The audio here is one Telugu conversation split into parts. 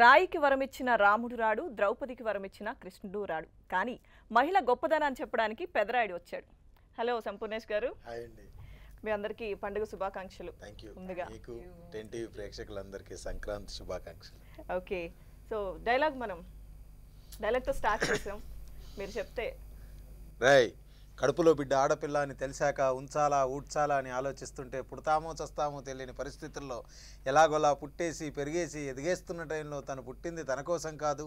రాయికి వరమిచ్చిన రాముడు రాడు, ద్రౌపదికి వరమిచ్చిన కృష్ణుడు రాడు. కానీ మహిళ గొప్పదనాన్ని చెప్పడానికి పెదరాయుడు వచ్చాడు. హలో సంపూర్ణేష్ గారు. హాయ్ అండి. మీ అందరికీ పండుగ శుభాకాంక్షలు. ముందుగా మీకు టెన్ టీవీ ప్రేక్షకులందరికీ సంక్రాంతి శుభాకాంక్షలు. ఓకే, సో డైలాగ్తో స్టార్ట్ చేసాం. మీరు చెప్తే రాయ్ కడుపులో బిడ్డ ఆడపిల్ల అని తెలిసాక ఉంచాలా ఊడ్చాలా అని ఆలోచిస్తుంటే పుడతామో చస్తామో తెలియని పరిస్థితుల్లో ఎలాగోలా పుట్టేసి పెరిగేసి ఎదిగేస్తున్న టైంలో తను పుట్టింది తన కోసం కాదు,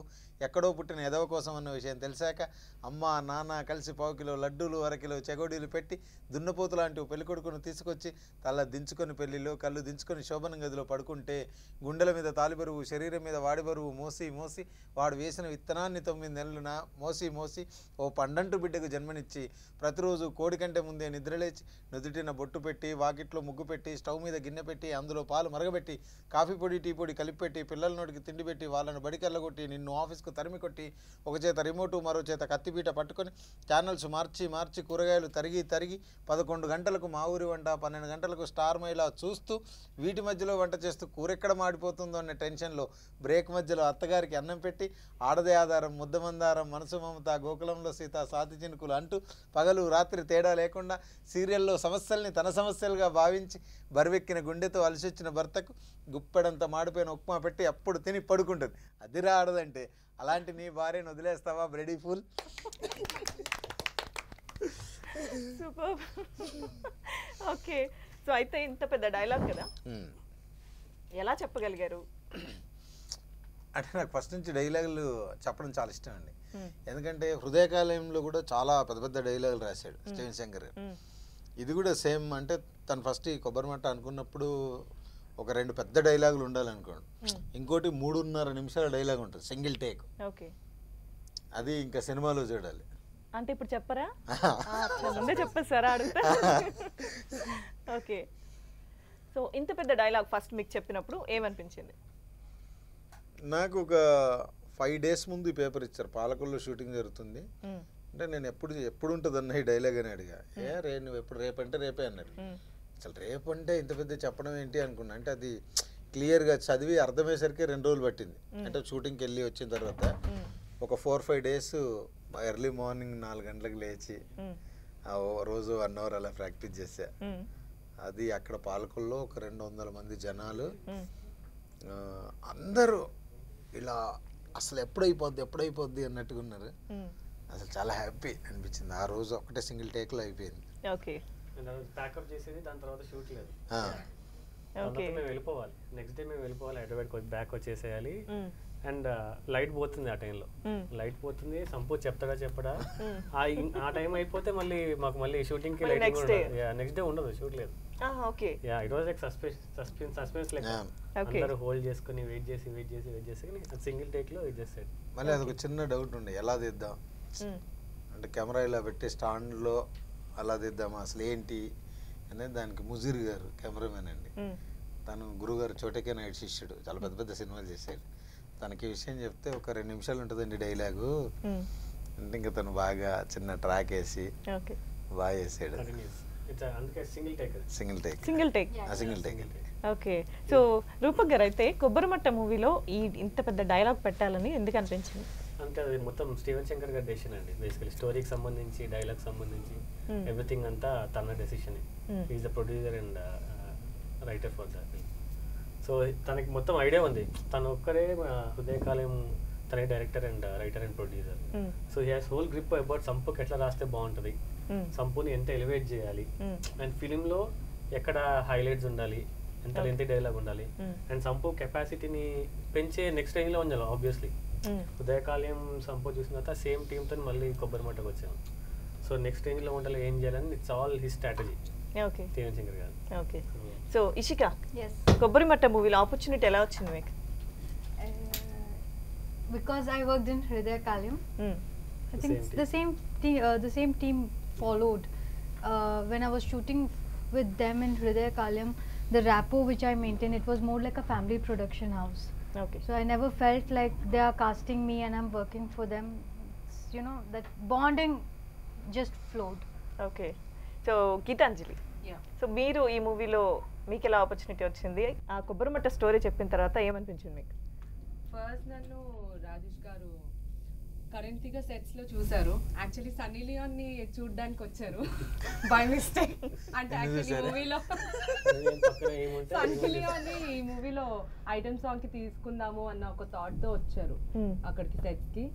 ఎక్కడో పుట్టిన ఎదవ కోసం అన్న విషయం తెలిసాక అమ్మ నాన్న కలిసి 1 కిలో లడ్డూలు 1 కిలో చెగోడీలు పెట్టి దున్నపోతు లాంటి పెళ్ళికొడుకును తీసుకొచ్చి తల దించుకొని పెళ్లిలో కళ్ళు దించుకొని శోభన గదిలో పడుకుంటే గుండెల మీద తాలిబరువు శరీరం మీద వాడి బరువు మోసి మోసి వాడు వేసిన విత్తనాన్ని 9 నెలలున మోసి మోసి ఓ పండంటు బిడ్డకు జన్మనిచ్చి ప్రతిరోజు కోడి కంటే ముందే నిద్రలేచి నుదుటిన బొట్టు పెట్టి వాకిట్లో ముగ్గు పెట్టి స్టవ్ మీద గిన్నె పెట్టి అందులో పాలు మరగబెట్టి కాఫీ పొడి టీ పొడి కలిపి పెట్టి పిల్లల నోటికి తిండి పెట్టి వాళ్ళను బడికెళ్ళగొట్టి నిన్ను ఆఫీస్కు తరిమి కొట్టి ఒక చేత రిమోటు మరో చేత కత్తిపీట పట్టుకొని ఛానల్స్ మార్చి మార్చి కూరగాయలు తరిగి 11 గంటలకు మా ఊరి వంట 12 గంటలకు స్టార్ మైలా చూస్తూ వీటి మధ్యలో వంట చేస్తూ కూరెక్కడ మాడిపోతుందో అనే టెన్షన్లో బ్రేక్ మధ్యలో అత్తగారికి అన్నం పెట్టి ఆడదే ఆధారం ముద్దమందారం మనసు మమత గోకులంలో సీత సాతి చినుకులు అంటూ పగలు రాత్రి తేడా లేకుండా సీరియల్లో సమస్యల్ని తన సమస్యలుగా భావించి బరువెక్కిన గుండెతో అలసొచ్చిన భర్తకు గుప్పెడంత మాడిపోయిన ఉప్మా పెట్టి అప్పుడు తిని పడుకుంటుంది. అది రాడదంటే అలాంటి నీ భార్యను వదిలేస్తావా బ్రెడీ ఫుల్? సూపర్. ఓకే, సో అయితే ఇంత పెద్ద డైలాగ్ కదా, ఎలా చెప్పగలిగారు? అంటే నాకు ఫస్ట్ నుంచి డైలాగులు చెప్పడం చాలా ఇష్టం అండి. ఎందుకంటే హృదయకాలయంలో కూడా చాలా పెద్ద పెద్ద డైలాగులు రాశాడు స్టీవెన్ శంకర్ గారు. ఇది కూడా సేమ్. అంటే తను ఫస్ట్ ఈ కొబ్బరిమట్ట అనుకున్నప్పుడు ఒక 2 పెద్ద డైలాగులు ఉండాలనుకోండి, ఇంకోటి 3.5 నిమిషాల డైలాగ్ ఉంటుంది సింగిల్ టేక్. ఓకే, అది ఇంకా సినిమాలో చూడాలి. అంటే ఇప్పుడు చెప్పరా? ముందే చెప్పేసారా అడుగుతా. ఓకే, సో ఇంత పెద్ద డైలాగ్ ఫస్ట్ మీకు చెప్పినప్పుడు ఏమనిపించింది? నాకు ఒక 5 డేస్ ముందు ఈ పేపర్ ఇచ్చారు, పాలకొల్లో షూటింగ్ జరుగుతుంది అంటే నేను ఎప్పుడు ఉంటుంది అన్న ఈ డైలాగ్ అని అడిగా. నువ్వు ఎప్పుడు రేపంటే రేపే అన్నారు. అసలు రేపు అంటే ఇంత పెద్ద చెప్పడం ఏంటి అనుకున్నా. అంటే అది క్లియర్గా చదివి అర్థమయ్యేసరికి 2 రోజులు పట్టింది. అంటే షూటింగ్కి వెళ్ళి వచ్చిన తర్వాత ఒక 4-5 డేస్ ఎర్లీ మార్నింగ్ 4 గంటలకు లేచి రోజు 1 అవర్ అలా ప్రాక్టీస్ చేశా. అది అక్కడ పాలకొల్లో ఒక 200 మంది జనాలు, అందరూ ఇలా అసలు ఎప్పుడైపోద్ది అన్నట్టుగా ఉన్నారు. అసలు చాలా హ్యాపీ అనిపించింది. ఆ రోజు ఒకటే సింగిల్ టేక్లో అయిపోయింది. ఓకే, ప్యాకప్ చేసేది, దాని తర్వాత షూట్ లేదు. మేము వెళ్ళిపోవాలి, నెక్స్ట్ డే మేము వెళ్ళిపోవాలి, హైదరాబాద్ బ్యాక్ వచ్చేసేయాలి. అండ్ లైట్ పోతుంది, ఆ టైంలో లైట్ పోతుంది. సంపూ చెప్తాడా చెప్పడా, ఆ టైం అయిపోతే మళ్ళీ మాకు మళ్ళీ షూటింగ్కి లైటింగ్ నెక్స్ట్ డే ఉండదు, షూట్ లేదు. Okay, yeah it was like suspense like అందరూ హోల్డ్ చేసుకుని వెయిట్ చేసి సింగిల్ టేక్ లో ఇచ్చేసాడు. మళ్ళీ అదొక చిన్న డౌట్ ఉండే, ఎలా తీద్దాం అంటే కెమెరా ఇలా పెట్టి స్టాండ్లో అలా తీద్దామా అసలు ఏంటి అనేది. దానికి ముజీర్ గారు కెమెరామెన్ అండి, తను గురుగారు చోటకే నాయుడు శిష్యుడు, చాలా పెద్ద పెద్ద సినిమాలు చేశాడు. తనకి విషయం చెప్తే ఒక 2 నిమిషాలు ఉంటుందండి డైలాగు అంటే ఇంకా తను బాగా చిన్న ట్రాక్ వేసి బాగా చేసాడు. Single take. Okay, so Rupak గారు అయితే కొబ్బరిమట్ట మూవీలో ఇంత పెద్ద డైలాగ్ పెట్టాలని ఎందుకు అనిపించింది? అంటే అది మొత్తం స్టీవెన్ శంకర్ గారి డెసిషన్ అండి. బేసికలీ స్టోరీకి సంబంధించి, డైలాగ్ సంబంధించి ఎవ్రీథింగ్ అంతా తన decision. Is the producer and writer for that. So తనకి మొత్తం ఐడియా ఉంది, తను ఒక్కరే హృదయకాలయం తనే director and writer and producer. So he has whole grip about సంపుకి ఎట్లా రాస్తే బాగుంటుంది, సంపుని ఎంత ఎలివేట్ చేయాలి, అండ్ ఫిలింలో ఎక్కడ హైలైట్స్ ఉండాలి, ఎంత లెంతీ డైలాగ్ ఉండాలి, అండ్ సంపు కెపాసిటీని పెంచే నెక్స్ట్ రేంజ్లో ఉండాలి. ఆబ్వియస్లీ ఉదయకాలయం సంపో చూసిన తర్వాత సేమ్ టీమ్తో మళ్ళీ కొబ్బరిమట్టకు వచ్చాము. సో నెక్స్ట్ రేంజ్లో ఉండాలి, ఏం చేయాలని it's all his strategy. Okay, Steven Shankar గారు. ఓకే, సో ఇషిక కొబ్బరిమట్ట మూవీలో ఆపర్చునిటీ ఎలా వచ్చింది మీకు? Because I worked in Hridaya Kalyam, I think the same team followed. When I was shooting with them in Hridaya Kalyam, the rapport which I maintained, it was more like a family production house. Okay. So I never felt like they are casting me and I'm working for them. You know, that bonding just flowed. Okay. So Geetanjali. Yeah. So మీరు ఈ మూవీలో మీకు ఎలా ఆపర్చునిటీ వచ్చింది? ఆ కొబ్బరిమట్ట స్టోరీ చెప్పిన తర్వాత ఏమనిపించింది మీకు? ఫస్ట్ నన్ను రాజేష్ గారు కరెంట్గా సెట్స్ లో చూసారు. యాక్చువల్లీ సన్నీ లియోన్ ని చూడడానికి వచ్చారు బై మిస్టేక్. అంటే యాక్చువల్లీ మూవీలో సన్నీ లియోన్ ని ఈ మూవీలో ఐటమ్ సాంగ్ కి తీసుకుందాము అన్న ఒక థాట్ తో వచ్చారు అక్కడికి సెట్స్ కి.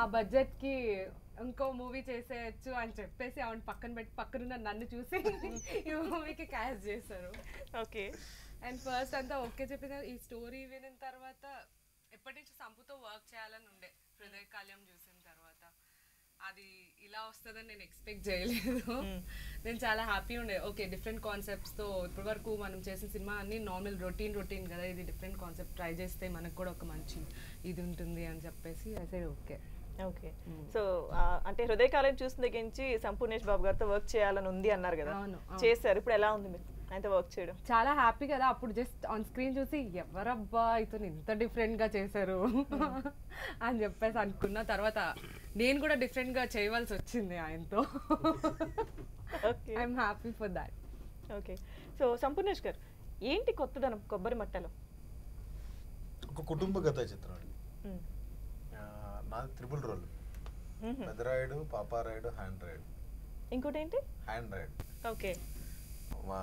ఆ బడ్జెట్ కి ఇంకో మూవీ చేసేయచ్చు అని చెప్పేసి ఆవిడ పక్కన పెట్టి పక్కన నన్ను చూసి ఈ మూవీకి క్యాష్ చేశారు. ఓకే. అండ్ ఫస్ట్ అంతా ఓకే చెప్పిన ఈ స్టోరీ వినిన తర్వాత ఎప్పటి నుంచి సంపుతో వర్క్ చేయాలని ఉండే. హృదయ కాల్యం చూసిన తర్వాత అది ఇలా వస్తుందని నేను ఎక్స్పెక్ట్ చేయలేదు. నేను చాలా హ్యాపీ ఉండే. ఓకే, డిఫరెంట్ కాన్సెప్ట్స్తో ఇప్పటి వరకు మనం చేసిన సినిమా అన్ని నార్మల్ రొటీన్ కదా, ఇది డిఫరెంట్ కాన్సెప్ట్ ట్రై చేస్తే మనకు కూడా ఒక మంచి ఇది ఉంటుంది అని చెప్పేసి అయితే ఓకే. ఓకే. సో అంటే హృదయ కాలం చూసిన దగ్గర నుంచి సంపూర్ణేష్ బాబు గారితో వర్క్ చేయాలని ఉంది అన్నారు కదా, చేశారు. ఇప్పుడు ఎలా ఉంది మీకు ఆయనతో వర్క్ చేయడం? చాలా హ్యాపీ కదా. అప్పుడు జస్ట్ ఆన్ స్క్రీన్ చూసి ఎవరబ్బా ఇతను ఇంత డిఫరెంట్ గా చేశారు అని చెప్పేసి అనుకున్న తర్వాత నేను కూడా డిఫరెంట్ గా చేయవలసి వచ్చింది ఆయనతో. I'm happy for that. Okay. So Sampoornesh గారు, ఏంటి కొత్తదనం కొబ్బరి మట్టలో? ఒక కుటుంబ కథ చిత్రం అండి. నాది triple role, Peddarayudu, Paparayudu, hand Rayudu. ఇంకోటి ఏంటి? హ్యాండ్ రాయుడు. ఓకే. మా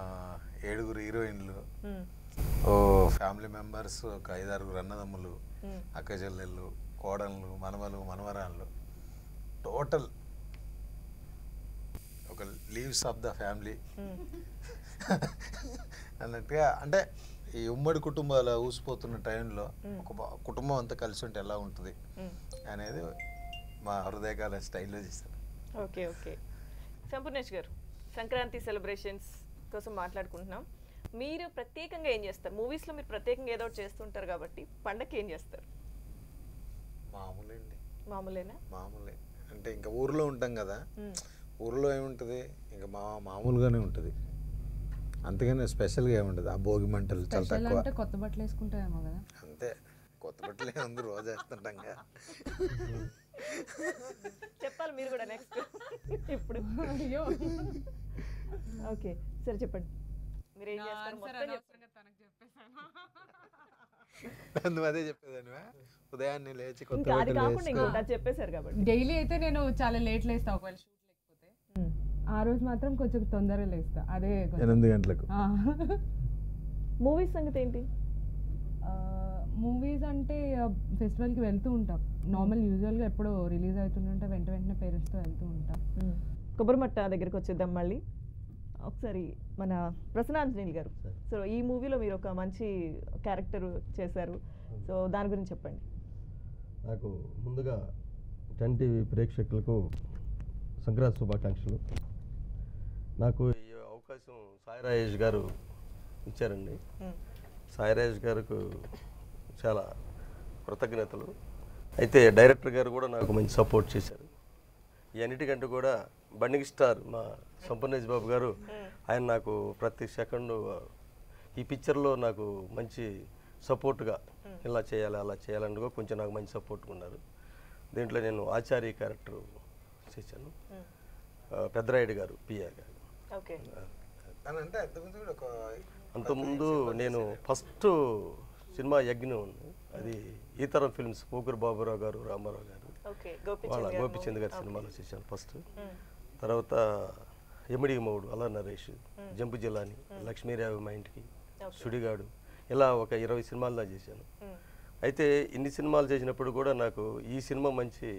7 హీరోయిన్లు, ఓ ఫ్యామిలీ మెంబర్స్, ఒక 5-6 అన్నదమ్ములు, అక్క చెల్లెళ్ళు, కోడళ్ళు, మనవలు, మనవరాళ్ళు, టోటల్ ఒక లీవ్స్ ఆఫ్ ద ఫ్యామిలీ అన్నట్టుగా. అంటే ఈ ఉమ్మడి కుటుంబాల ఊసిపోతున్న టైంలో ఒక కుటుంబం అంతా కలిసి ఉంటే ఎలా ఉంటుంది అనేది మా హృదయకాల స్టైల్లో చేశారు. ఓకే. ఓకే. సంపూర్ణేష్ గారు, సంక్రాంతి సెలబ్రేషన్స్ కోసం మాట్లాడుకుంటున్నాం. మీరు ప్రత్యేకంగా ఏం చేస్తారు? మూవీస్లో మీరు ప్రత్యేకంగా ఏదో ఒకటి చేస్తుంటారు కాబట్టి పండగకి ఏం చేస్తారు? మామూలేండి. మామూలేనా? మామూలే. అంటే ఇంకా ఊర్లో ఉంటాం కదా, ఊర్లో ఏముంటుంది ఇంకా మామూలుగానే ఉంటుంది, అంతేగాని స్పెషల్గా ఏముంటుంది. ఆ భోగి మంటలు చాలా తక్కువ. కొత్త బట్టలు వేసుకుంటామేమో కదా. అంతే, కొత్త బట్టలే ఉంది, రోజు వేస్తుంటాం కదా. చెప్పాలి మీరు కూడా నెక్స్ట్ ఇప్పుడు. ఓకే, సరే చెప్పండి. మీరు ఏం చేస్తారు? నువ్వు అదే చెప్పేదాన్ని, ఉదయాన్నే లేచి కొత్త అది కాకుండా ఇంకోటి చెప్పేశారు కాబట్టి. డైలీ అయితే నేను చాలా లేట్ లేస్తా, ఒకవేళ షూట్ లేకపోతే. ఆ రోజు మాత్రం కొంచెం తొందరగా లేస్తా, అదే 8 గంటలకు. మూవీస్ సంగతి ఏంటి? మూవీస్ అంటే ఫెస్టివల్కి వెళ్తూ ఉంటాం. నార్మల్ యూజువల్గా ఎప్పుడో రిలీజ్ అవుతుంటే వెంటనే పేరెంట్స్తో వెళ్తూ ఉంటాం. కొబ్బరిమట్ట దగ్గరికి వచ్చేద్దాం మళ్ళీ ఒకసారి. మన ప్రసన్నాంజనేయులు గారు, సో ఈ మూవీలో మీరు ఒక మంచి క్యారెక్టర్ చేశారు, సో దాని గురించి చెప్పండి. నాకు ముందుగా 10 టీవీ ప్రేక్షకులకు సంక్రాంతి శుభాకాంక్షలు. నాకు ఈ అవకాశం సాయి రాజేష్ గారు ఇచ్చారండి. సాయి రాజేష్ గారికి చాలా కృతజ్ఞతలు. అయితే డైరెక్టర్ గారు కూడా నాకు మంచి సపోర్ట్ చేశారు. ఈ అన్నిటికంటే కూడా బండింగ్ స్టార్ మా సంపూర్ణేష్ బాబు గారు, ఆయన నాకు ప్రతి సెకండ్ ఈ పిక్చర్లో నాకు మంచి సపోర్ట్గా ఇలా చేయాలి అలా చేయాలని కొంచెం నాకు మంచి సపోర్ట్గా ఉన్నారు. దీంట్లో నేను ఆచార్య క్యారెక్టర్ చేశాను, పెద్దరాయుడు గారు పిఏ గారు. అంతకుముందు నేను ఫస్ట్ సినిమా యజ్ఞం ఉంది, అది ఈ తరం ఫిల్మ్స్, పోకూరు బాబురావు గారు, రామారావు గారు, వాళ్ళ గోపిచంద్ గారి సినిమాలో చేశాను ఫస్ట్. తర్వాత ఎమిడి మౌడు, అలా నరేష్, జంపు జిల్లాని, లక్ష్మీరావు మా ఇంటికి, సుడిగాడు, ఇలా ఒక 20 సినిమాల్లో చేశాను. అయితే ఇన్ని సినిమాలు చేసినప్పుడు కూడా నాకు ఈ సినిమా మంచి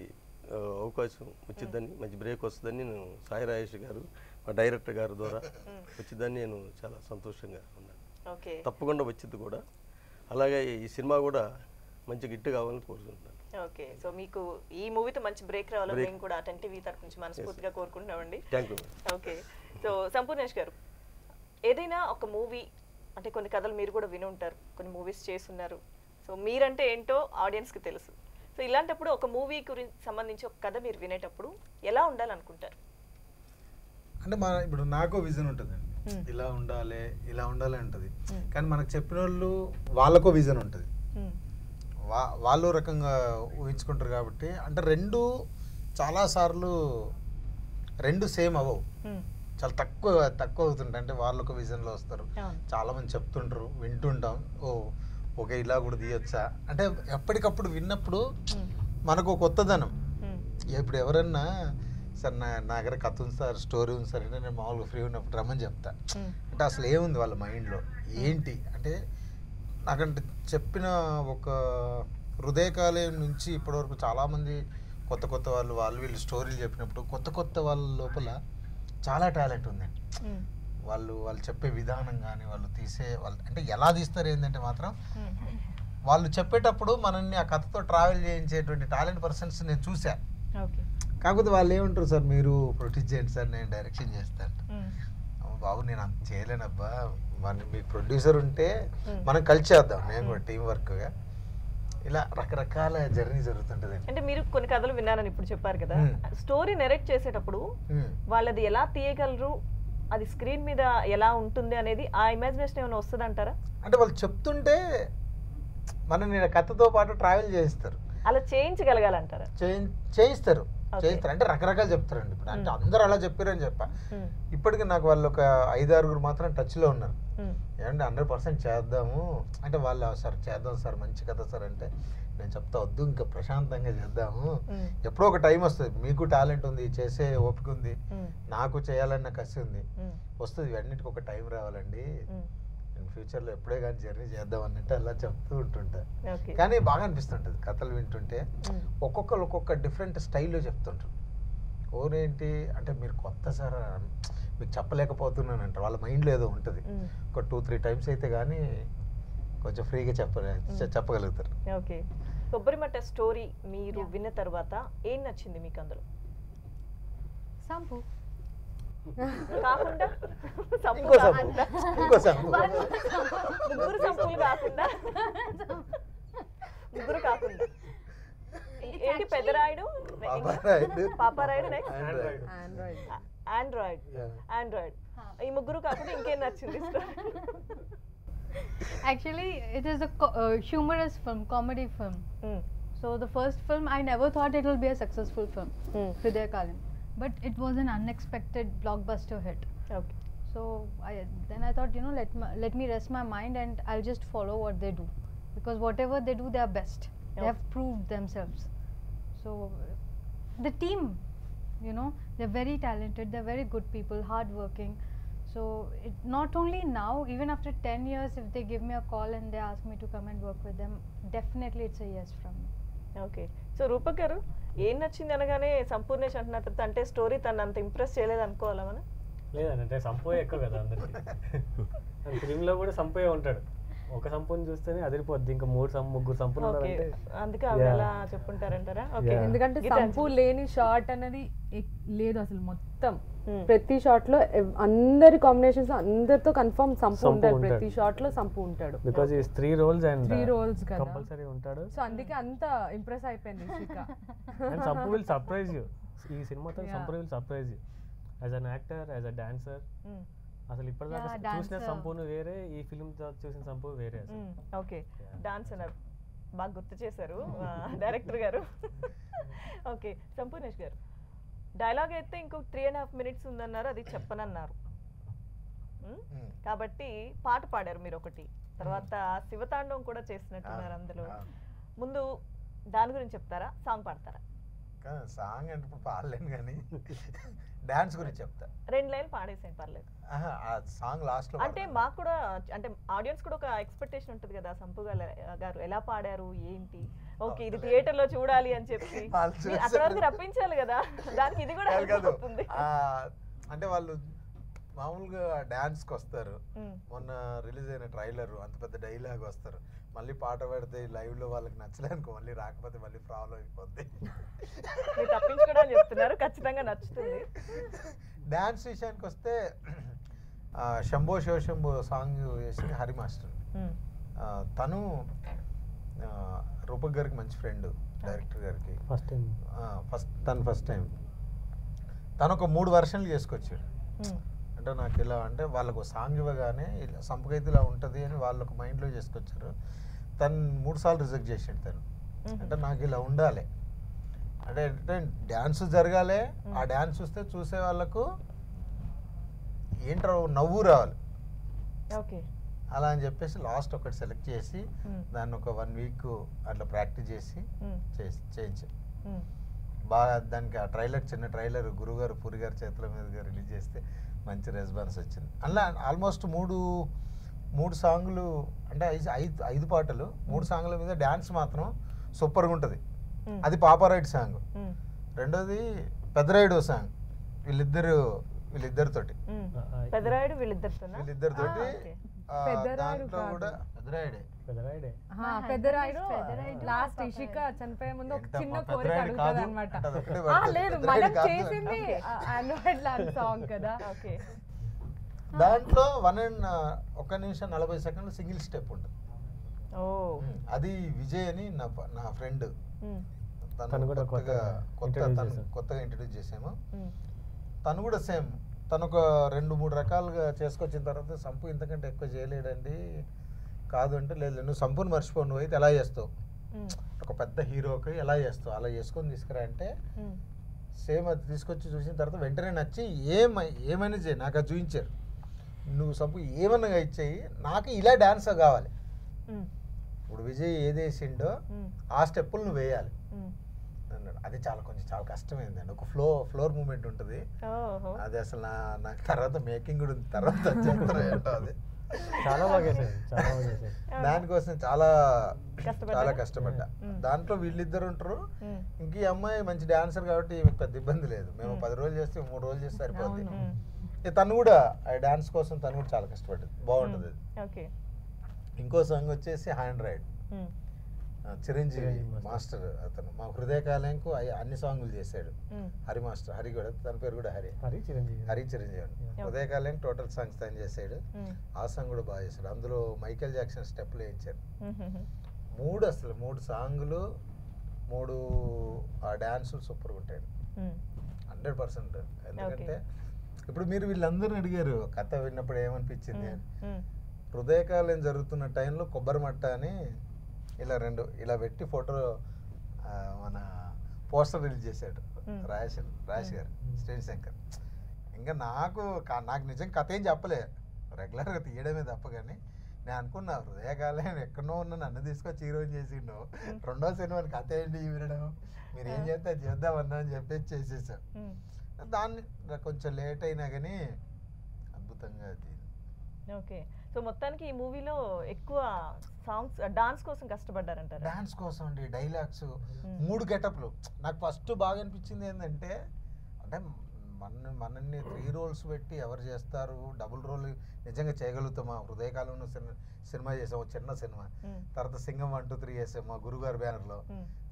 అవకాశం వచ్చిద్దని, మంచి బ్రేక్ వస్తుందని నేను సాయి రాజేష్ గారు మా డైరెక్టర్ గారి ద్వారా వచ్చిందని నేను చాలా సంతోషంగా ఉన్నాను. తప్పకుండా వచ్చింది కూడా. అలాగే ఈ సినిమా కూడా మంచి గిట్టు కావాలని కోరుకుంటున్నాను. ఓకే, సో మీకు ఈ మూవీతో మంచి బ్రేక్ రావాలని మేము కూడా 10 టీవీ తరఫు నుంచి మనస్ఫూర్తిగా కోరుకుంటున్నామండి. Thank you. Okay, so Sampoornesh గారు, ఏదైనా ఒక మూవీ అంటే కొన్ని కథలు మీరు కూడా విని ఉంటారు, కొన్ని మూవీస్ చేస్తున్నారు, సో మీరంటే ఏంటో ఆడియన్స్కి తెలుసు. సో ఇలాంటప్పుడు ఒక మూవీ గురించి సంబంధించి ఒక కథ మీరు వినేటప్పుడు ఎలా ఉండాలనుకుంటారు? అంటే ఇప్పుడు నాకు విజన్ ఉంటుందండి, ఇలా ఉండాలి ఇలా ఉండాలి ఉంటుంది. కానీ మనకు చెప్పిన వాళ్ళు వాళ్ళకో విజన్ ఉంటుంది, వాళ్ళు రకంగా ఊహించుకుంటారు. కాబట్టి అంటే చాలాసార్లు రెండు సేమ్ అవ్వవు, చాలా తక్కువ అవుతుంటాయి. అంటే వాళ్ళు ఒక విజన్లో వస్తారు, చాలామంది చెప్తుంటారు, వింటుంటాం, ఓ ఓకే ఇలా కూడా తీయొచ్చా అంటే ఎప్పటికప్పుడు విన్నప్పుడు మనకు కొత్తదనం. ఇప్పుడు ఎవరన్నా సార్ నా దగ్గర కథ ఉంది సార్, స్టోరీ ఉంది సార్ అంటే నేను మామూలుగా ఫ్రీ ఉన్నప్పుడు రమ్మని చెప్తా. అంటే అసలు ఏముంది వాళ్ళ మైండ్లో ఏంటి అంటే, నాకంటే చెప్పిన ఒక హృదయకాలయం నుంచి ఇప్పటివరకు చాలామంది కొత్త కొత్త వాళ్ళు వీళ్ళు స్టోరీలు చెప్పినప్పుడు కొత్త వాళ్ళ లోపల చాలా టాలెంట్ ఉందండి. వాళ్ళు చెప్పే విధానం కానీ వాళ్ళు అంటే ఎలా తీస్తారు ఏంటంటే మాత్రం వాళ్ళు చెప్పేటప్పుడు మనల్ని ఆ కథతో ట్రావెల్ చేయించేటువంటి టాలెంట్ పర్సన్స్ నేను చూశాను. కాకపోతే వాళ్ళు ఏమంటారు సార్ మీరు ప్రొడ్యూస్ చేయండి సార్ నేను డైరెక్షన్ చేస్తాను. బాబు నేను అంత చేయలేనబ్బా, మీకు ప్రొడ్యూసర్ ఉంటే మనం కలిసి చేద్దాం, నేను కూడా టీం వర్క్గా. ఇలా రకరకాల జర్నీ జరుగుతుంటది. అంటే మీరు కొన్ని కథలు విన్నానని ఇప్పుడు చెప్పారు కదా, స్టోరీ నెరేట్ చేసేటప్పుడు వాళ్ళది ఎలా తీయగలరు, అది స్క్రీన్ మీద ఎలా ఉంటుంది అనేది ఆ ఇమాజినేషన్ ఏమైనా వస్తుంది అంటారా? అంటే వాళ్ళు చెప్తుంటే మనని కథతో పాటు ట్రావెల్ చేయిస్తారు. అలా చేయించగలగాలంటారా? చేయిస్తారు అంటే రకరకాలు చెప్తారండి. ఇప్పుడు అంటే అందరూ అలా చెప్పారని చెప్పా. ఇప్పటికీ నాకు వాళ్ళు ఒక 5-6 మాత్రం టచ్లో ఉన్నారు. ఏమంటే 100% చేద్దాము అంటే వాళ్ళు సార్ చేద్దాం సార్ మంచి కథ సార్ అంటే నేను చెప్తా వద్దు ఇంకా ప్రశాంతంగా చేద్దాము, ఎప్పుడో ఒక టైం వస్తుంది, మీకు టాలెంట్ ఉంది చేసే ఓపిక ఉంది, నాకు చేయాలన్న కసి ఉంది, వస్తుంది, ఇవన్నిటికి ఒక టైం రావాలండి, నేను ఫ్యూచర్లో ఎప్పుడే కానీ జర్నీ చేద్దాం అన్నట్టు అలా చెప్తూ ఉంటుంటా. కానీ బాగా అనిపిస్తుంటుంది కథలు వింటుంటే. ఒక్కొక్కరు ఒక్కొక్క డిఫరెంట్ స్టైల్లో చెప్తుంటారు. ఓరేంటి అంటే మీరు కొత్త సార్ మీకు చెప్పలేకపోతున్నాను అంటారు, వాళ్ళ మైండ్లో ఏదో ఉంటుంది. ఒక 2-3 టైమ్స్ అయితే కానీ కొంచెం ఫ్రీగా చెప్పగలుగుతారు. ఓకే, కొబ్బరిమట్ట స్టోరీ మీరు విన్న తర్వాత ఏం నచ్చింది మీకు అందులో? సంపు కాకుండా ఇంకో సంపు ముగ్గురు సంపులు కాకుండా ఏంటి పెద్దరాయుడు, పాపారాయుడు, నెక్స్ట్ ఆండ్రాయిడ్, ఈ ముగ్గురు కాకుండా ఇంకేం నచ్చింది? Actually, it is a humorous film, comedy film. So the first film, I never thought it will be a successful film, Hridaya Kalyam, but it was an unexpected blockbuster hit. Okay. So then I thought, let me rest my mind and I'll just follow what they do, because whatever they do, they are best. They have proved themselves. So the team, they're very talented, they're very good people, hardworking. So not only now, even after 10 years, if they give me a call and they ask me to come and work with them, definitely it's a yes from me. Okay. So Rupak garu, ఏం నచ్చింది అనగానే సంపూర్ణేష్ అంటున్నారు, అంటే స్టోరీ తను అంత ఇంప్రెస్ చేయలేదు అనుకోవాలా మనం? లేదంటే సంపూయే ఎక్కువ కదా అందరికి. ఫిలింలో కూడా సంపూయే ఉంటాడు, ఒక సంపుని చూస్తేనే అదిరిపోద్ది, ఇంకా ముగ్గురు సంపులు ఉన్నారంటే అందుకే అవి ఎలా చెప్పుంటారంటారా? ఓకే, ఎందుకంటే సంపు లేని షాట్ అనేది లేదు అసలు. మొత్తం ప్రతి షాట్ లో అందరి కాంబినేషన్స్ అందరితో కన్ఫర్మ్ సంపు ఉంటాడు, ప్రతి షాట్ లో సంపు ఉంటాడు. Because is 3 roles and 3 roles కదా కంపల్సరీ ఉంటాడు. సో అందుకే అంత ఇంప్రెస్ అయిపోయింది Shikha. And Sampu will surprise you, ఈ సినిమాతో Sampu will surprise you as an actor, as a dancer. అసలు ఇప్పటిదాకా చూసిన సంపూను వేరే, ఈ ఫిల్మ్ చూసిన సంపూ వేరే. ఓకే, డాన్స్ అన్నారు, బాగా గుర్తు చేశారు డైరెక్టర్ గారు. ఓకే, సంపూర్ణేష్ గారు, డైలాగ్ అయితే ఇంకో 3.5 minutes ఉందన్నారు, అది చెప్పనన్నారు కాబట్టి పాట పాడారు మీరు ఒకటి, తర్వాత శివతాండవం కూడా చేసినట్టున్నారు అందులో. ముందు దాని గురించి చెప్తారా, సాంగ్ పాడతారా? సాంగ్ అంటే ఇప్పుడు పాడలేను కానీ డాన్స్ గురించి చెప్తా. 2 లైన్లు పాడేసాను పర్లేదు. సాంగ్ లాస్ట్ లో అంటే మాకు కూడా, అంటే ఆడియన్స్ కూడా ఒక ఎక్స్పెక్టేషన్ ఉంటుంది కదా, సంపు గారు ఎలా పాడారు ఏంటి, ఓకే ఇది థియేటర్ లో చూడాలి అని చెప్పి అక్కడ వరకు రప్పించాలి కదా, దానికి ఇది కూడా అవుతుంది. అంటే వాళ్ళు మామూలుగా డాన్స్కి వస్తారు, మొన్న రిలీజ్ అయిన ట్రైలర్ అంత పెద్ద డైలాగ్ వస్తారు, మళ్ళీ పాట పెడితే లైవ్ లో వాళ్ళకి నచ్చలేనుకో, మళ్ళీ రాకపోతే మళ్ళీ ప్రాబ్లం అయిపోద్ది. మీరు తప్పించుకోవడం చెప్తున్నారు, ఖచ్చితంగా నచ్చుతుంది. డాన్స్ విషయానికి వస్తే శంభో శివశంభో సాంగ్ వేసింది హరి మాస్టర్. తను రూపక్ గారికి మంచి ఫ్రెండ్, డైరెక్టర్ గారికి ఫస్ట్ టైం తను ఒక 3 versions చేసుకొచ్చాడు. అంటే నాకు ఇలా అంటే వాళ్ళకు సాంగ్ ఇవ్వగానే ఇలా సంపుకైతే ఇలా ఉంటుంది అని వాళ్ళకు మైండ్లో చేసుకొచ్చారు. తను 3 సార్లు రిజెక్ట్ చేసాడు తను. అంటే నాకు ఇలా ఉండాలి అంటే డ్యాన్స్ జరగాలి, ఆ డ్యాన్స్ చూస్తే చూసే వాళ్ళకు ఏంటో నవ్వు రావాలి. ఓకే, అలా అని చెప్పేసి లాస్ట్ ఒకటి సెలెక్ట్ చేసి దాన్ని ఒక 1 వీక్ అట్లా ప్రాక్టీస్ చేసి చేయించాను. బాగా దానికి ఆ ట్రైలర్, చిన్న ట్రైలర్ గురుగారు పూరి గారి చేతుల మీదుగా రిలీజ్ చేస్తే మంచి రెస్పాన్స్ వచ్చింది. అలా ఆల్మోస్ట్ మూడు సాంగులు అంటే 5 పాటలు, 3 సాంగుల మీద డ్యాన్స్ మాత్రం సూపర్గా ఉంటుంది. అది పాపారాయుడు సాంగ్. రెండోది పెద్దరాయుడు సాంగ్, వీళ్ళిద్దరితోటి దాంట్లో కూడా పెద్దరాయుడు లాస్ట్ ఇషిక చనిపోయే ముందు ఒక చిన్న కోరిక అడుగుతుంది అనమాట. లేదు మనం చేసింది సాంగ్ కదా. దాంట్లో 1 నిమిషం 40 సెకండ్లు సింగిల్ స్టెప్ ఉంటుంది. అది విజయ్ అని నా ఫ్రెండ్, తను కొత్తగా ఇంట్రడ్యూస్ చేసాము. తను కూడా సేమ్, తను ఒక 2-3 రకాలుగా చేసుకొచ్చిన తర్వాత సంపు ఇంతకంటే ఎక్కువ చేయలేడండి కాదు అంటే, లేదు నువ్వు సంపుని మర్చిపో, నువ్వు అయితే ఎలా చేస్తావు, ఒక పెద్ద హీరోకి ఎలా చేస్తావు అలా చేసుకొని తీసుకురా అంటే సేమ్ అది తీసుకొచ్చి చూసిన తర్వాత వెంటనే నచ్చి ఏమైనా చేయి నాకు అది చూపించారు. నువ్వు సంపు ఏమన్నా ఇచ్చేయి, నాకు ఇలా డాన్స్ కావాలి. ఇప్పుడు విజయ్ ఏదేసిండో ఆ స్టెప్పులు నువ్వు వేయాలి అన్నాడు. అది చాలా కష్టమైందండి. ఒక ఫ్లోర్ మూమెంట్ ఉంటుంది, అది అసలు నాకు తర్వాత మేకింగ్ కూడా ఉంది, తర్వాత అది చాలా బాగా దానికోసం చాలా కష్టపడ్డా. దాంట్లో వీళ్ళిద్దరు ఉంటారు, ఇంక ఈ అమ్మాయి మంచి డాన్సర్ కాబట్టి పెద్ద ఇబ్బంది లేదు. మేము 10 రోజులు చేస్తే 3 రోజులు చేస్తే సరిపోద్ది. తను కూడా ఆ డాన్స్ కోసం తను కూడా చాలా కష్టపడ్డది, బాగుంటుంది అది. ఇంకో సాంగ్ వచ్చేసి ఆండ్రాయిడ్, చిరంజీవి మాస్టర్, అతను మా హృదయకాలంకు అన్ని సాంగులు చేశాడు. హరి మాస్టర్, హరి కూడా తన పేరు కూడా హరి చిరంజీవి. హృదయకాలం టోటల్ సాంగ్స్ తను చేశాడు. ఆ సాంగ్ కూడా బాగా చేశాడు. అందులో మైకేల్ జాక్సన్ స్టెప్లు వేయించారు. 3 సాంగులు 3 ఆ డాన్సులు సూపర్గా ఉంటాయి 100%. ఎందుకంటే ఇప్పుడు మీరు వీళ్ళందరూ అడిగారు కథ విన్నప్పుడు ఏమనిపించింది అని. హృదయకాలం జరుగుతున్న టైంలో కొబ్బరి మట్ట అని ఇలా పెట్టి ఫోటో మన పోస్టర్ రిలీజ్ చేశాడు రాజేష్ గారు, స్టేట్ శంకర్. ఇంకా నాకు నిజంగా కథ ఏం చెప్పలే, రెగ్యులర్గా తీయడమే తప్ప. కానీ నేను అనుకున్నా హృదయకాలం ఎక్కడో ఉన్న నన్ను తీసుకొచ్చి హీరోయిన్ చేసిండు, 2వ సినిమాని కథ ఏంటి వినడం, మీరు ఏం చేస్తే అది చేద్దామన్నా అని చెప్పేసి చేసేసాం. దాన్ని కొంచెం లేట్ అయినా కానీ అద్భుతంగా ఓకే. సో మొత్తానికి ఈ మూవీలో ఎక్కువ సాంగ్స్ డాన్స్ కోసం కష్టపడ్డారంటారు. డాన్స్ కోసం అండి, డైలాగ్స్, 3 గెటప్లు. నాకు ఫస్ట్ బాగా అనిపించింది ఏంటంటే, అంటే మనల్ని 3 రోల్స్ పెట్టి ఎవరు చేస్తారు, డబుల్ రోల్ నిజంగా చేయగలుగుతామా? హృదయకాలంలో సినిమా చేసాము, చిన్న సినిమా. తర్వాత సింగం 1, 2, 3 చేసాము మా గురుగారు బ్యానర్లో.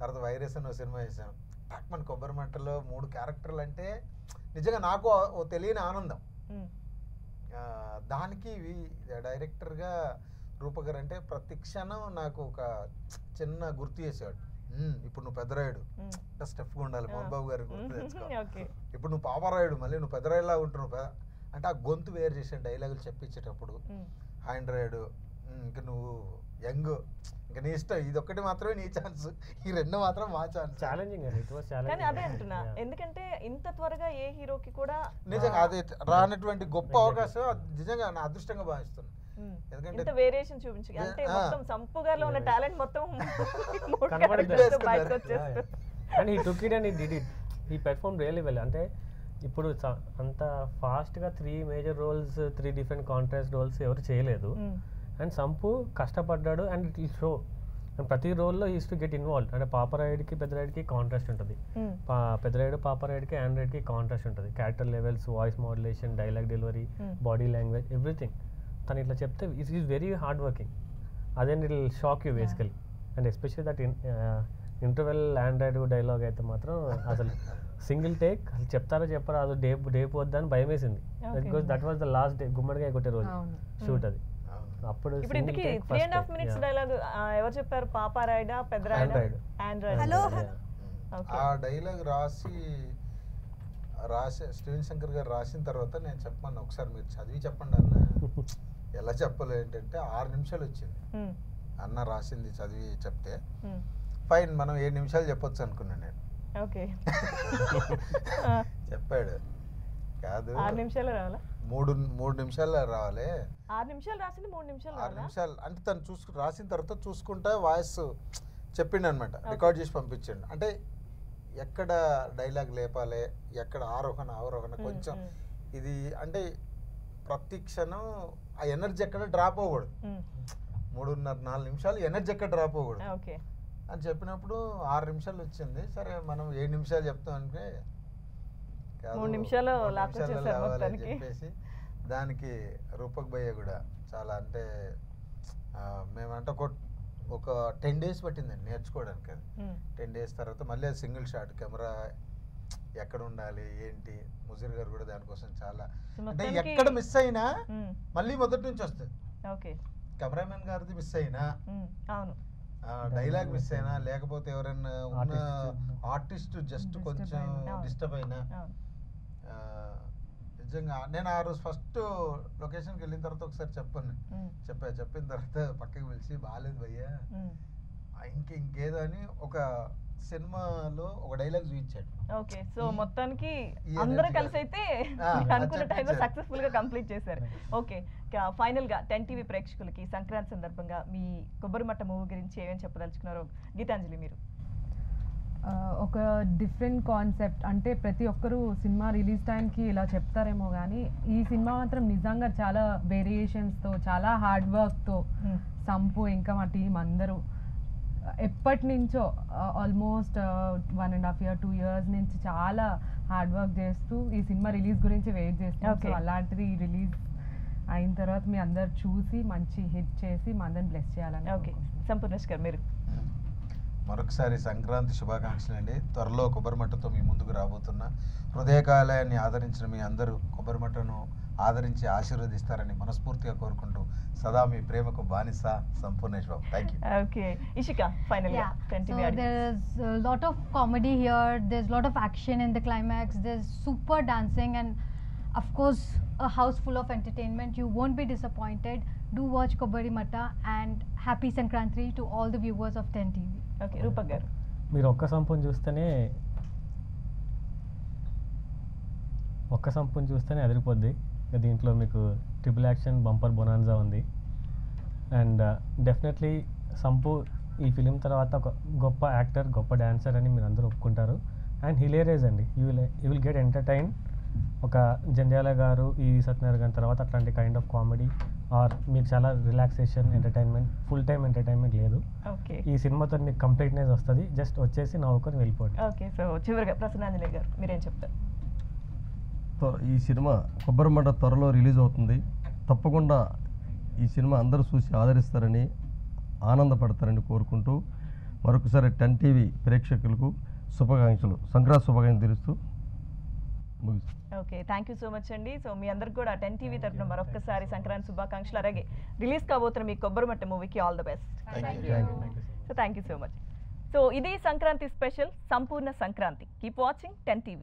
తర్వాత వైరస్ అని సినిమా చేసాం. మన కొబ్బరి మంటలో 3 క్యారెక్టర్లు అంటే నిజంగా నాకు తెలియని ఆనందం. దానికి డైరెక్టర్గా రూపగారు అంటే ప్రతి క్షణం నాకు ఒక చిన్న గుర్తు చేసేవాడు. ఇప్పుడు నువ్వు పెద్దరాయుడు స్టెప్గా ఉండాలి, మోహన్ బాబు గారికి గుర్తు తెచ్చుకో. ఇప్పుడు నువ్వు పాపారాయుడు, మళ్ళీ నువ్వు పెద్దరాయుడులా ఉంటున్నావు అంటే ఆ గొంతు వేరు చేసాను డైలాగులు చెప్పించేటప్పుడు. ఆండ్రాయిడు ఇంకా నువ్వు యంగ్, ఇంకా నీ ఇష్టం, ఇది ఒక్కటి మాత్రమే నీ ఛాన్స్, ఈ 2 మాత్రం మా ఛాన్స్. ఛాలెంజింగ్ కానీ అదే అంటున్నా, ఎందుకంటే ఇంత త్వరగా ఏ హీరోకి కూడా నిజంగా అది రానటువంటి గొప్ప అవకాశం నిజంగా నా అదృష్టంగా భావిస్తున్నాను. ఎందుకంటే ఇంత వేరియేషన్ చూపించి అంటే మొత్తం సంపు గారిలో ఉన్న టాలెంట్ మొత్తం బయటకు వచ్చేస్తుంది. And he took it and he did it, he perform really well. అంటే ఇప్పుడు అంత ఫాస్ట్గా 3 major roles, 3 different contrast roles ఎవరు చేయలేదు. అండ్ సంపు కష్టపడ్డాడు and it will show. And ప్రతి రోల్లో ఈజ్ టు గెట్ ఇన్వాల్వ్. అంటే పాపరాయుడికి పెద్దరాయుడికి కాంట్రాస్ట్ ఉంటుంది, పెద్దరాయుడు పాపరాయుడికి ఆండ్రాయిడ్కి కాంట్రాస్ట్ ఉంటుంది. Character levels, voice modulation, dialogue delivery, body language, everything. తను ఇట్లా చెప్తే it is very hard working. అదేంటి it will shock you basically. And especially that interval android dialogue అయితే మాత్రం అసలు సింగిల్ టేక్ అసలు చెప్తారో చెప్పారో అది డేపు వద్దని భయం వేసింది. Because that was the last day, గుమ్మడికాయ కొట్టే రోజు షూట్ అది. అప్పుడు ఇప్పుడు ఇంతకీ 3.5 minutes డైలాగ్ ఎవరు చెప్పారు? పాపారాయుడా పెద్దరాయుడా? ఆండ్రాయిడ్. ఆ డైలాగ్ రాసి స్టీవెన్ శంకర్ గారు రాసిన తర్వాత నేను చెప్పమన్నా, ఒకసారి మీరు చదివి చెప్పండి అన్న. ఎలా చెప్పాలి ఏంటంటే 6 నిమిషాలు వచ్చింది అన్న రాసింది చదివి చెప్తే. ఫైన్, మనం 7 నిమిషాలు చెప్పొచ్చు అనుకున్నాను నేను. ఓకే చెప్పాడు కాదు 6 నిమిషాలు రావాలా? మూడు నిమిషాలు రావాలి. 6 నిమిషాలు రాసింది 3 నిమిషాలు 6 నిమిషాలు అంటే తను రాసిన తర్వాత చూసుకుంటా వాయిస్ చెప్పిండు అనమాట, రికార్డ్ చేసి పంపించండి. అంటే ఎక్కడ డైలాగ్ లేపాలి, ఎక్కడ ఆరోహణ అవరోహణ కొంచెం ఇది అంటే ప్రతి క్షణం ఆ ఎనర్జీ ఎక్కడ డ్రాప్ అవ్వకూడదు. 3.5-4 నిమిషాలు ఎనర్జీ ఎక్కడ డ్రాప్ అవ్వకూడదు అని చెప్పినప్పుడు 6 నిమిషాలు వచ్చింది. సరే మనం 7 నిమిషాలు చెప్తాం అంటే 3 నిమిషాలు చెప్పేసి దానికి రూపక్ భయ్య కూడా చాలా అంటే మేమంటే ఒక 10 days పట్టిందండి నేర్చుకోవడానికి. అది 10 days తర్వాత మళ్ళీ అది సింగిల్ షాట్ కెమెరా ఎక్కడ ఉండాలి ఏంటి, ముజీర్ గారు కూడా దానికోసం చాలా అంటే ఎక్కడ మిస్ అయినా మళ్ళీ మొదటి నుంచి వస్తుంది. కెమెరామెన్ గారిది మిస్ అయినా, డైలాగ్ మిస్ అయినా, లేకపోతే ఎవరైనా ఉన్న ఆర్టిస్ట్ జస్ట్ కొంచెం డిస్టర్బ్ అయినా, నిజంగా నేను ఆ రోజు ఫస్ట్ లొకేషన్కి వెళ్ళిన తర్వాత ఒకసారి చెప్పిన తర్వాత పక్కకి పిలిచి బాగాలేదు భయ్యా ఇంకేదో అని ఒక సినిమాలో ఒక డైలాగ్ చూపించాడు. ఓకే, సో మొత్తానికి అందరూ కలిసి అయితే అనుకున్న టైంలో సక్సెస్ఫుల్ గా కంప్లీట్ చేశారు. ఓకే, ఫైనల్ గా 10 TV ప్రేక్షకులకి సంక్రాంతి సందర్భంగా మీ కొబ్బరిమట్ట మూవీ గురించి ఏమేమి చెప్పదలుచుకున్నారో గీతాంజలి మీరు. ఒక డిఫరెంట్ కాన్సెప్ట్, అంటే ప్రతి ఒక్కరూ సినిమా రిలీజ్ టైంకి ఇలా చెప్తారేమో కానీ ఈ సినిమా మాత్రం నిజంగా చాలా వేరియేషన్స్తో, చాలా హార్డ్ వర్క్తో సంపు ఇంకా మా టీం అందరూ ఎప్పటి నుంచో ఆల్మోస్ట్ 1.5 year 2 years నుంచి చాలా హార్డ్ వర్క్ చేస్తూ ఈ సినిమా రిలీజ్ గురించి వెయిట్ చేస్తాం. సో అలాంటిది రిలీజ్ అయిన తర్వాత మీ అందరు చూసి మంచి హిట్ చేసి మా అందరిని బ్లెస్ చేయాలని. ఓకే, సంపూర్ణేష్ గారు మీరు. మరొకసారి సంక్రాంతి శుభాకాంక్షలు అండి. త్వరలో కొబ్బరిమట్టతో మీ ముందుకు రాబోతున్న హృదయకాలయాన్ని ఆదరించిన మీ అందరూ కొబ్బరిమట్టను ఆదరించి ఆశీర్వదిస్తారని మనస్ఫూర్తిగా కోరుకుంటూ సదా మీ ప్రేమకు బానిస Sampoornesh Babu. Thank you. Okay, Ishika final గా 10 TV audience. There's a lot of comedy here, there's a lot of action in the climax, there's super dancing and of course a house full of entertainment. You won't be disappointed. Do watch Kobbarimatta and happy Sankranti to all the viewers of 10 TV. Okay, Rupak గారు. మీరు ఒక్క సంపుని చూస్తేనే అదిరిపోద్ది. దీంట్లో మీకు ట్రిపుల్ యాక్షన్ బంపర్ బొనాన్జా ఉంది. అండ్ డెఫినెట్లీ సంపు ఈ ఫిలిం తర్వాత ఒక గొప్ప యాక్టర్, గొప్ప డాన్సర్ అని మీరు అందరూ ఒప్పుకుంటారు. అండ్ హిలేరియస్ అండి, యూ విల్ గెట్ ఎంటర్టైన్. ఒక జంధ్యాల గారు, ఈ సత్యనారాయణ గారి తర్వాత అట్లాంటి కైండ్ ఆఫ్ కామెడీ ఆర్ మీకు చాలా relaxation, entertainment, full time entertainment లేదు. ఈ సినిమాతో మీకు కంప్లీట్నెస్ వస్తుంది. జస్ట్ వచ్చేసి నవ్వుకొని వెళ్ళిపోండి. ఓకే, సో చివరిగా ప్రసన్నాంజలి గారు మీరేం చెప్తారు? ఈ సినిమా కొబ్బరిమట్ట త్వరలో రిలీజ్ అవుతుంది. తప్పకుండా ఈ సినిమా అందరూ చూసి ఆదరిస్తారని, ఆనందపడతారని కోరుకుంటూ మరొకసారి 10 TV ప్రేక్షకులకు శుభాకాంక్షలు, సంక్రాంతి శుభాకాంక్షలు తెలుస్తూ ముగిస్తాం. Okay, thank you so much అండి. సో మీ అందరికి కూడా 10 TV తరఫున మరొకసారి సంక్రాంతి శుభాకాంక్షలు. అలాగే రిలీజ్ కాబోతున్న మీ కొబ్బరిమట్ట మూవీకి all the best. So thank you so much. So ఇది సంక్రాంతి స్పెషల్ సంపూర్ణ సంక్రాంతి. Keep watching 10 TV.